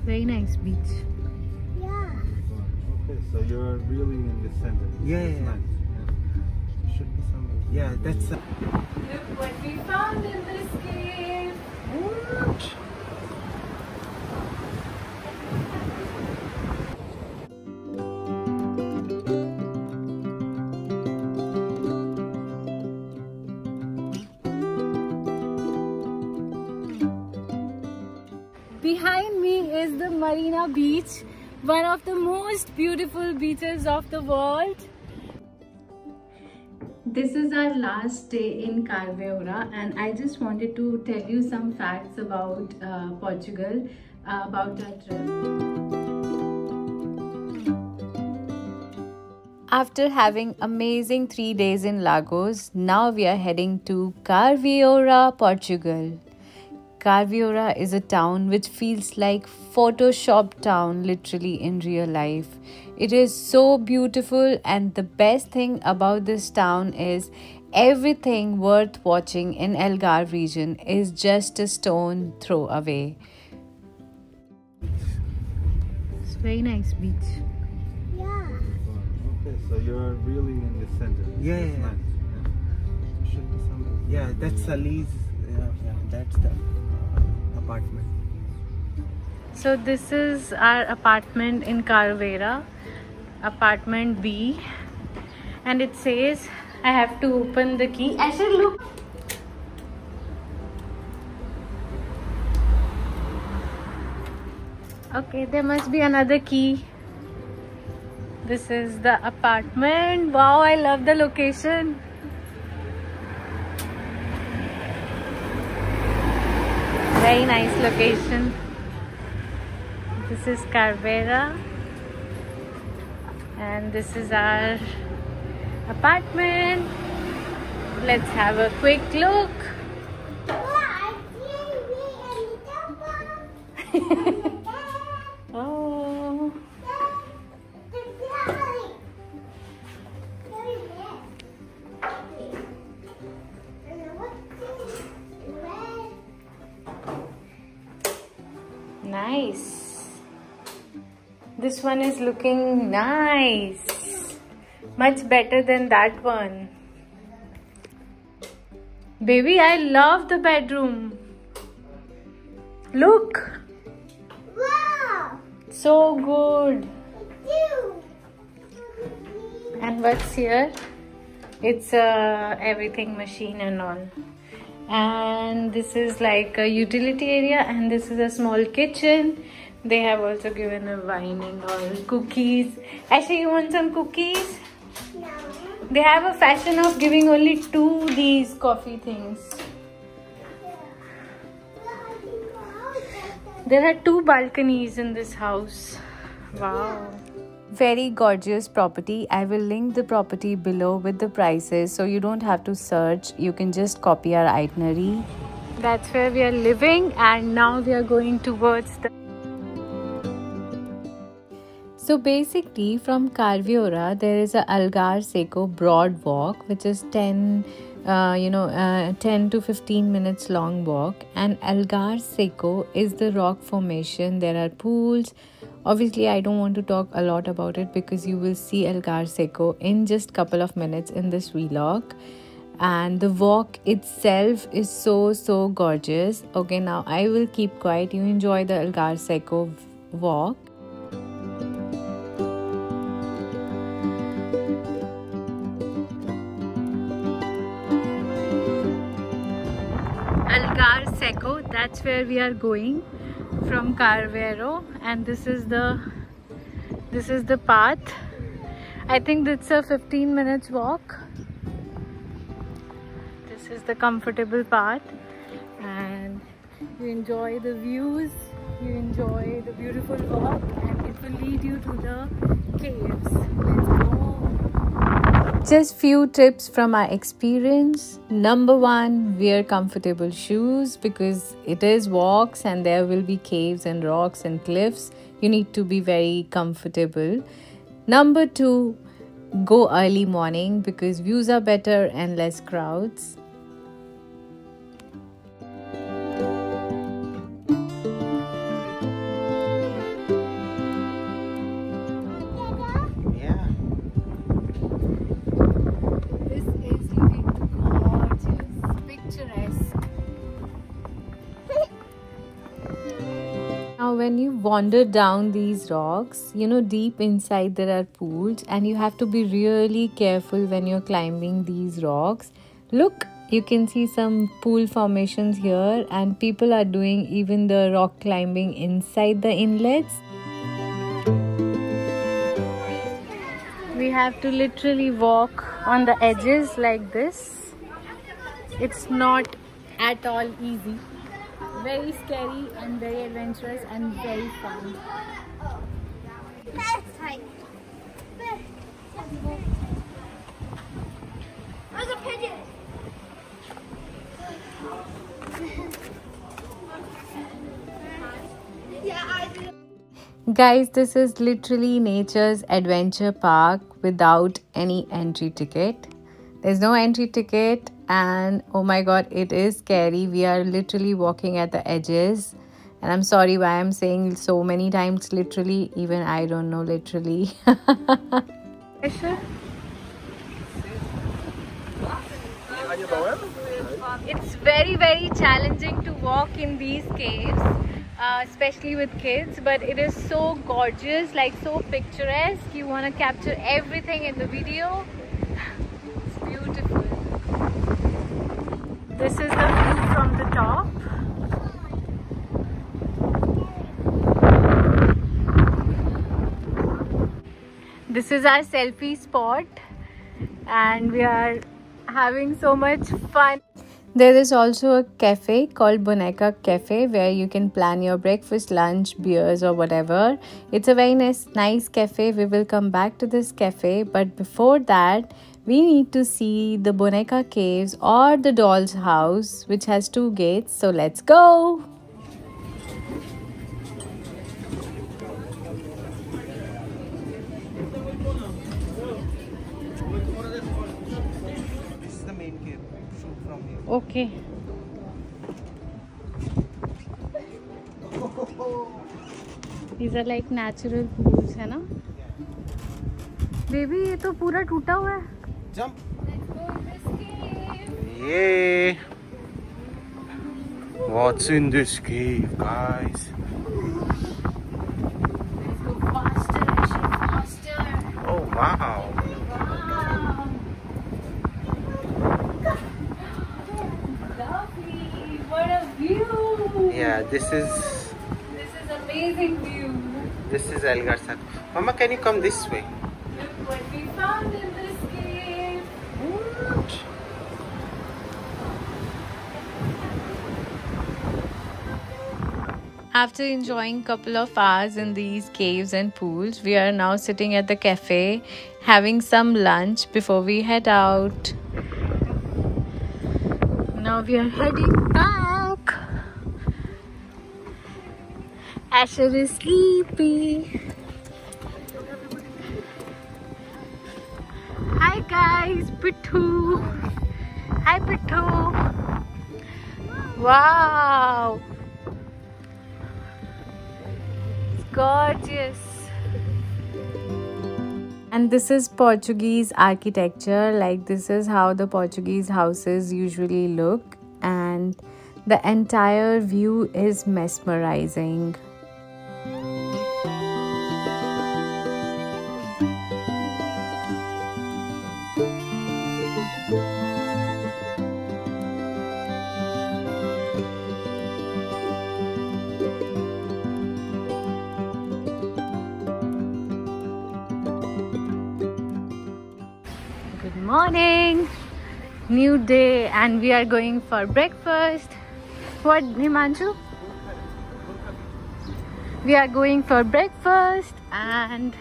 Very nice beach. Yeah. Okay, so you're really in the center. Yeah, That's yeah. nice. Yeah. Should be somewhere. Yeah, that's Look what we found in this cave. What? Behind me is the Marina Beach, one of the most beautiful beaches of the world. This is our last day in Carveora, and I just wanted to tell you some facts about Portugal, about our trip. After having amazing 3 days in Lagos, now we are heading to Carveora, Portugal. Carveora is a town which feels like Photoshop town literally in real life. It is so beautiful, and the best thing about this town is everything worth watching in Algarve region is just a stone throw away. It's very nice beach. yeah. Okay, so you're really in the center. Yeah, That's yeah. nice. Yeah. Should be somewhere. Yeah, that's Ali's. Yeah, that's the apartment. So this is our apartment in Carveora, apartment B, and it says I have to open the key. Asher, look. Okay, there must be another key. This is the apartment. Wow, I love the location. Very nice location. This is Carveora, and this is our apartment. Let's have a quick look. Oh, nice. This one is looking nice. Much better than that one. Baby, I love the bedroom. Look. Wow! So good. You! And what's here? It's a everything machine and all. And this is like a utility area, and this is a small kitchen. They have also given a wine and all, cookies. Ashley, you want some cookies? No. They have a fashion of giving only 2 these coffee things. There are 2 balconies in this house. Wow. Very gorgeous property. I will link the property below with the prices, so you don't have to search. You can just copy our itinerary. That's where we are living, and now we are going towards the... So basically from Carveora there is a Algarve Seco broad walk, which is 10 to 15 minutes long walk, and Algarve Seco is the rock formation. There are pools. Obviously I don't want to talk a lot about it because you will see Algarve Seco in just couple of minutes in this vlog. And the walk itself is so gorgeous. Okay, now I will keep quiet. You enjoy the Algarve Seco walk. Algarve Seco, that's where we are going from Carveora, and this is the path. I think it's a 15 minutes walk. This is the comfortable path, and you enjoy the views, you enjoy the beautiful walk, and it will lead you to the caves. Let's go. Just few tips from our experience. Number 1, wear comfortable shoes because it is walks and there will be caves and rocks and cliffs. You need to be very comfortable. Number 2, go early morning because views are better and less crowds. Now when you wander down these rocks, you know, deep inside there are pools, and you have to be really careful when you're climbing these rocks. Look, you can see some pool formations here, and people are doing even the rock climbing inside the inlets. We have to literally walk on the edges like this. It's not at all easy. Very scary and very adventurous and very fun. Guys, this is literally nature's adventure park without any entry ticket. There's no entry ticket, and oh my god, it is scary. We are literally walking at the edges, and I'm sorry why I'm saying so many times literally. Even I don't know literally. It's very challenging to walk in these caves, especially with kids, but it is so gorgeous, like so picturesque. You want to capture everything in the video. It's beautiful. This is the view from the top. This is our selfie spot, and we are having so much fun. There is also a cafe called Boneca Cafe where you can plan your breakfast, lunch, beers or whatever. It's a very nice cafe. We will come back to this cafe, but before that we need to see the Boneca Caves or the doll's house, which has 2 gates. So let's go. This is the main cave. Shoot from here. Okay. These are like natural pools, है ना? Baby, ये तो पूरा टूटा हुआ है. Jump. Let's go in this cave. Yay! What's in this cave, guys? Let's go faster, Asher, faster. Oh wow! Wow. Lovely. What a view. Yeah, this is Amazing view. Elgar Sar. Mama, can you come this way? Look what we found in this cave. After enjoying couple of hours in these caves and pools, we are now sitting at the cafe having some lunch before we head out. Now we are heading back. Asher is sleepy. Hi guys, Pittu. Hi Pittu. Wow. It's gorgeous. And this is Portuguese architecture. Like, this is how the Portuguese houses usually look, and the entire view is mesmerizing. Good morning, new day, and we are going for breakfast. What, Himanshu? We are going for breakfast, and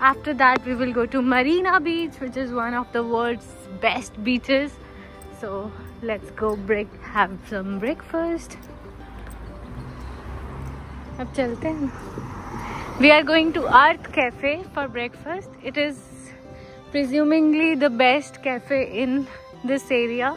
after that we will go to Marina Beach, which is one of the world's best beaches. So let's go have some breakfast. अब चलते हैं. We are going to Earth Cafe for breakfast. It is presumably the best cafe in this area.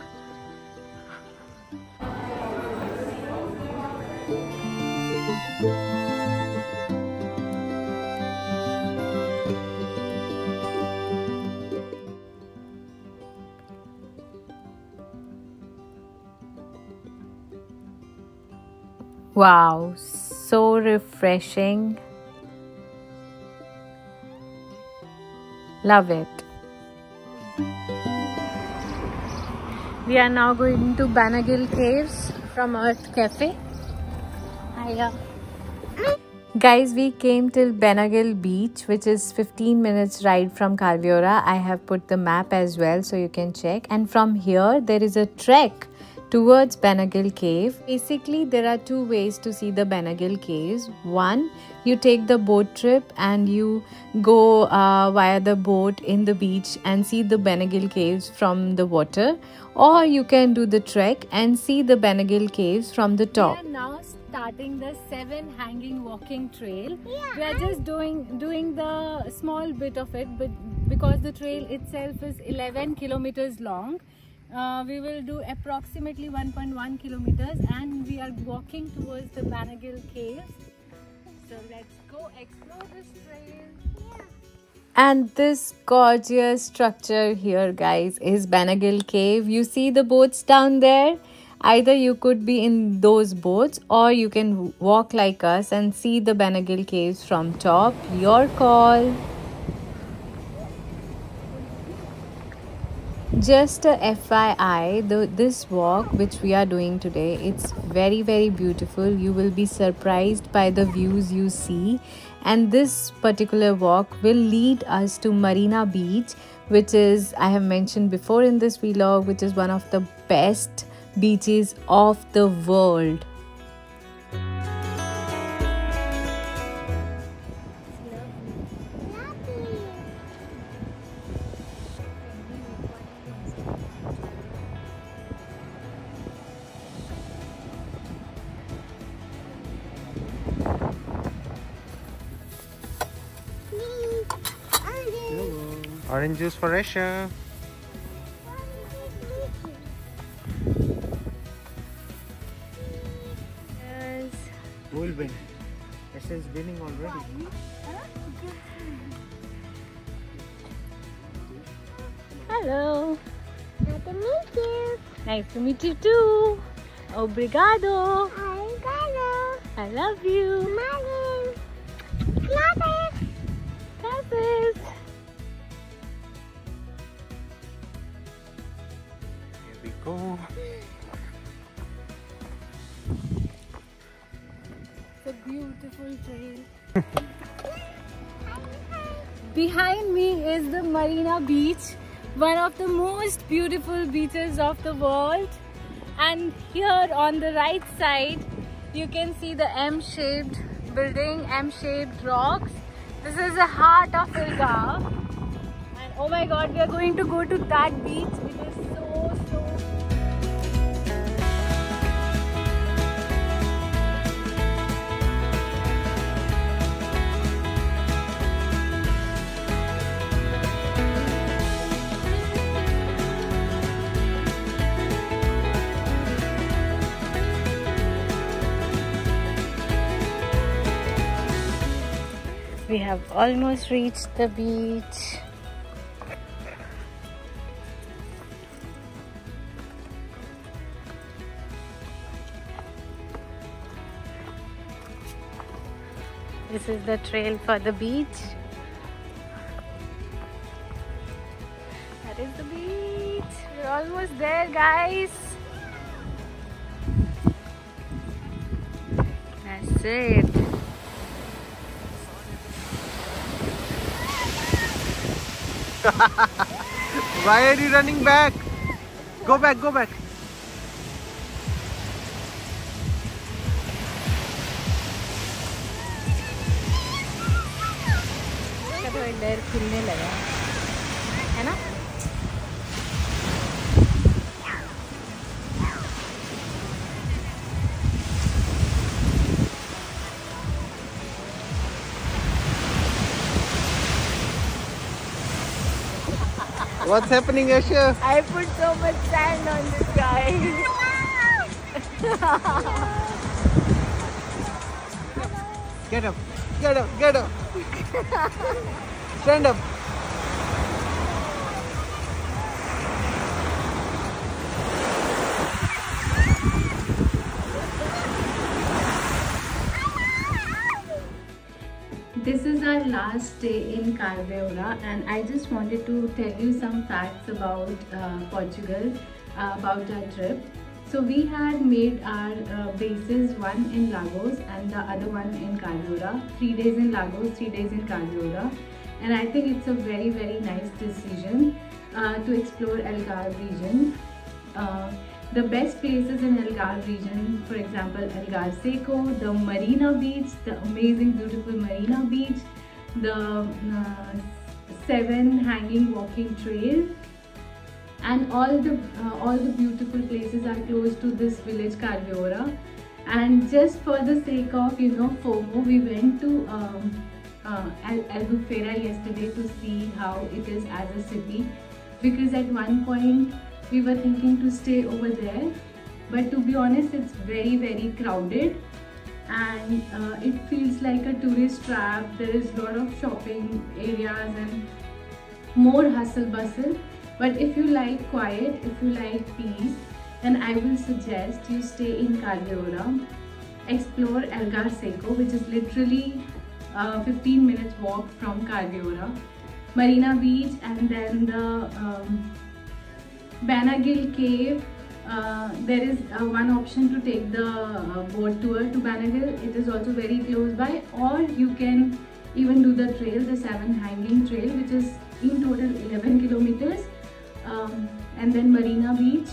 Wow, so refreshing. Love it. We are now going to Banagil Caves from Earth Cafe. Hiya. Guys, we came till Banagil Beach, which is 15 minutes ride from Kalviora. I have put the map as well so you can check. And from here, there is a trek towards Banagil Cave. Basically, there are two ways to see the Banagil Caves. One, you take the boat trip and you go via the boat in the beach and see the Banagil Caves from the water. Or you can do the trek and see the Banagil Caves from the top. We are now starting the 7 hanging walking trail. We are just doing the small bit of it, but because the trail itself is 11 kilometers long, we will do approximately 1.1 kilometers and we are walking towards the Banagil Caves. So let's go explore this trail. And this gorgeous structure here, guys, is Banagil Cave. You see the boats down there? Either you could be in those boats or you can walk like us and see the Banagil Caves from top. Your call. Just a FYI, this walk which we are doing today, it's very beautiful. You will be surprised by the views you see, and this particular walk will lead us to Marina Beach, which is, I have mentioned before in this vlog, which is one of the best beaches of the world. Orange juice for Resha. Yes. Who will win? Resha is winning already. Hello. Nice to meet you. Nice to meet you too. Obrigado. Obrigado. I love you. Marvin. Gracias. Gracias. Here we go. It's a beautiful trail. Behind me is the Marina Beach, one of the most beautiful beaches of the world. And here on the right side, you can see the M-shaped building, M-shaped rocks. This is the heart of Ilgav. And oh my god, we are going to go to that beach. It is so we have almost reached the beach. This is the trail for the beach. That is the beach. We're almost there, guys. That's it. Why are you running back? Go back, go back. तो एक पैर खुलने लगा है ना। What's happening, Asha? I put so much sand on this guy. Get up, get up, get up. Stand up. this is our last day in Carveora, and I just wanted to tell you some facts about Portugal, about our trip. So we had made our bases, one in Lagos and the other one in Carveora. 3 days in Lagos, 3 days in Carveora, and I think it's a very nice decision to explore Algarve region. The best places in Algarve region, for example, Algarve Seco, the Marina Beach, the amazing beautiful Marina Beach, the 7 hanging walking trails, and all the beautiful places are close to this village Carveora. And just for the sake of FOMO, we went to Albufeira yesterday to see how it is as a city, because at one point we were thinking to stay over there, but to be honest, it's very crowded, and it feels like a tourist trap. There is a lot of shopping areas and more hustle bustle. But if you like quiet, if you like peace, then I will suggest you stay in Carveora, explore Algarve Seco, which is literally 15 minutes walk from Carveora, Marina Beach, and then the Banagil Cave. There is one option to take the boat tour to Banagil. It is also very close by, or you can even do the trail, the 7 hanging trail, which is in total 11 kilometers, and then Marina Beach.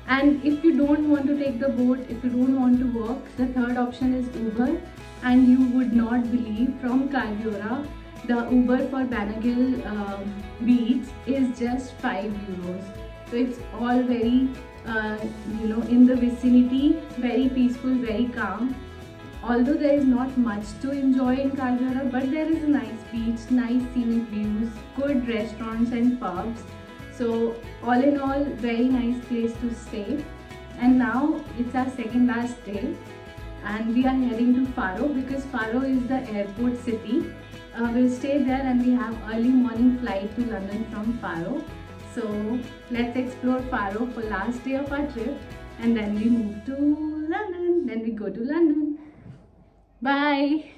And if you don't want to take the boat, if you don't want to walk, the third option is Uber, and you would not believe, from Carveora the Uber for Banagil beach is just 5 euros. So it's all very in the vicinity, very peaceful, very calm. Although there is not much to enjoy in Carveora, but there is a nice beach, nice scenic views, good restaurants and pubs. So all in all, very nice place to stay. And now it's our second last day, and we are heading to Faro, because Faro is the airport city. We'll stay there, and we have early morning flight to London from Faro. So let's explore Faro for last day of our trip, and then we move to London. Then we go to London. Bye.